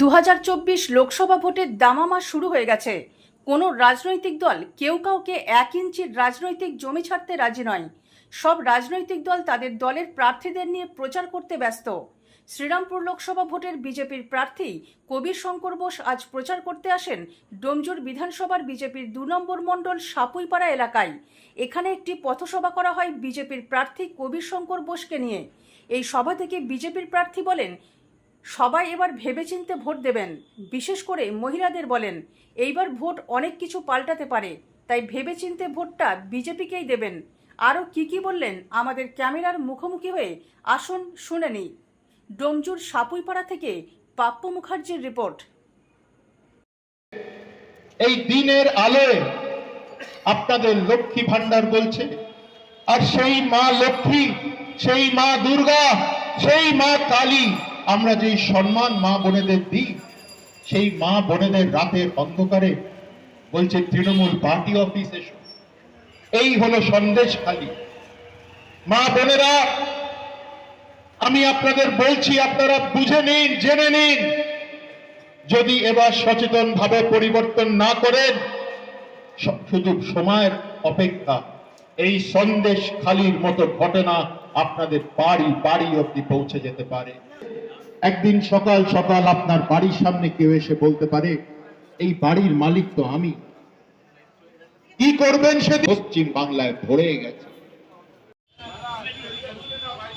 2024 লোকসভা ভোটের দামামা শুরু হয়ে গেছে। কোনো রাজনৈতিক দল কেউ কাউকে 1 ইঞ্চির রাজনৈতিক জমি ছাড়তে রাজি নয়। সব রাজনৈতিক দল তাদের দলের প্রার্থীদের নিয়ে প্রচার করতে ব্যস্ত। শ্রীরামপুর লোকসভা ভোটের বিজেপির প্রার্থী কবির শঙ্কর বোস আজ প্রচার করতে আসেন ডোমজুর বিধানসভার বিজেপির 2 নম্বর মণ্ডল সাপুইপাড়া এলাকায়। এখানে একটি পথসভা করা হয় বিজেপির প্রার্থী কবির শঙ্কর বোসকে নিয়ে। এই সভা থেকে বিজেপির প্রার্থী বলেন, সবাই এবার ভেবেচিন্তে ভোট দেবেন। বিশেষ করে মহিলাদের বলেন, এইবার ভোট অনেক কিছু পাল্টাতে পারে, তাই ভেবেচিন্তে ভোটটা বিজেপিকেই দেবেন। আরও কি বললেন আমাদের ক্যামেরার মুখোমুখি হয়ে আসুন শুনে নিই। ডোমজুর সাপুইপাড়া থেকে পাপ্পু মুখার্জির রিপোর্ট। এই দিনের আলোয় আপনাদের লক্ষ্মী ভান্ডার বলছে, আর সেই মা লক্ষ্মী, সেই মা দুর্গা, সেই মা কালী আমরা যেই সম্মান মা বোনেদের দিই, সেই মা বোনেদের রাতের অন্ধকারে বলছে তৃণমূল পার্টি অফিস এসো। এই হলো সন্দেশখালী। মা বোনেরা, আমি আপনাদের বলছি, আপনারা বুঝে নিন, জেনে নিন, যদি এবার সচেতন ভাবে পরিবর্তন না করেন, শুধু সময়ের অপেক্ষা। এই সন্দেশখালীর মতো ঘটনা আপনাদের বাড়ি বাড়ি অবধি পৌঁছে যেতে পারে। একদিন সকাল সকাল আপনার বাড়ির সামনে কেউ এসে বলতে পারে, এই বাড়ির মালিক তো আমি। কি করবেন সেদিন? পশ্চিম বাংলায় ভরে গেছে।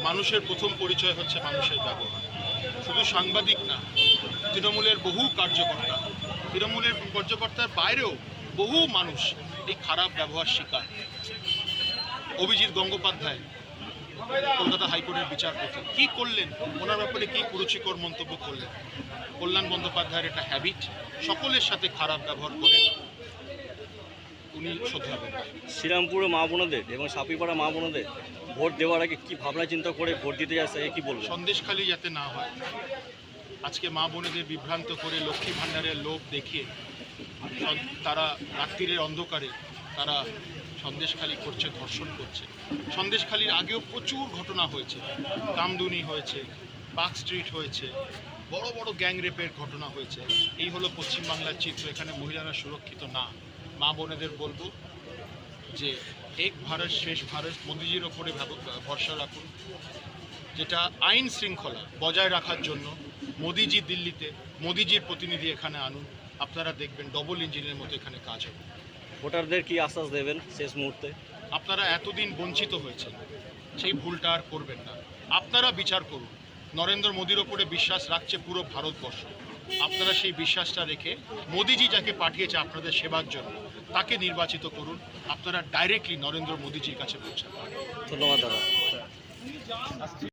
মানুষের প্রথম পরিচয় হচ্ছে মানুষের ব্যবহার। শুধু সাংবাদিক না, তৃণমূলের বহু কার্যকর্তা, তৃণমূলের কার্যকর্তার বাইরেও বহু মানুষ এই খারাপ ব্যবহার শিকার। অভিজিৎ গঙ্গোপাধ্যায়, কলকাতা হাইকোর্টের বিচারপতি, কি করলেন, ওনার ব্যাপারে কি কুরুচিকর মন্তব্য করলেন। কল্যাণ বন্দ্যোপাধ্যায়ের একটা হ্যাবিট, সকলের সাথে খারাপ ব্যবহার করেন, উনি শোধরাবেন। শ্রীরামপুরে মা বোনদের এবং সাপুইপাড়া মা বোনদের ভোট দেওয়ার আগে কি ভাবনা চিন্তা করে ভোট দিতে যাচ্ছে, কি বলবেন? সন্দেশখালী যাতে না হয়। আজকে মা বোনেদের বিভ্রান্ত করে লক্ষ্মী ভাণ্ডারের লোভ দেখিয়ে তারা রাত্রির অন্ধকারে তারা সন্দেশখালী করছে, ধর্ষণ করছে। সন্দেশখালীর আগেও প্রচুর ঘটনা হয়েছে, কামদুনি হয়েছে, পার্ক স্ট্রিট হয়েছে, বড় বড় গ্যাং রেপের ঘটনা হয়েছে। এই হলো পশ্চিমবাংলার চিত্র। এখানে মহিলারা সুরক্ষিত না। মা বোনেদের বলবো যে এক ভারত শেষ ভারত, মোদিজির ওপরে ভরসা রাখুন। যেটা আইন শৃঙ্খলা বজায় রাখার জন্য মোদিজি দিল্লিতে, মোদিজির প্রতিনিধি এখানে আনুন, আপনারা দেখবেন ডবল ইঞ্জিনের মতো এখানে কাজ হবে। ভোটারদের কি আশ্বাস দেবেন শেষ মুহূর্তে? আপনারা এতদিন বঞ্চিত হয়েছেন, সেই ভুলটা আর করবেন না। আপনারা বিচার করুন। নরেন্দ্র মোদির ওপরে বিশ্বাস রাখছে পুরো ভারতবর্ষ। আপনারা সেই বিশ্বাসটা রেখে মোদিজি যাকে পাঠিয়েছে আপনাদের সেবার জন্য, তাকে নির্বাচিত করুন। আপনারা ডাইরেক্টলি নরেন্দ্র মোদিজির কাছে পৌঁছান। ধন্যবাদ দাদা।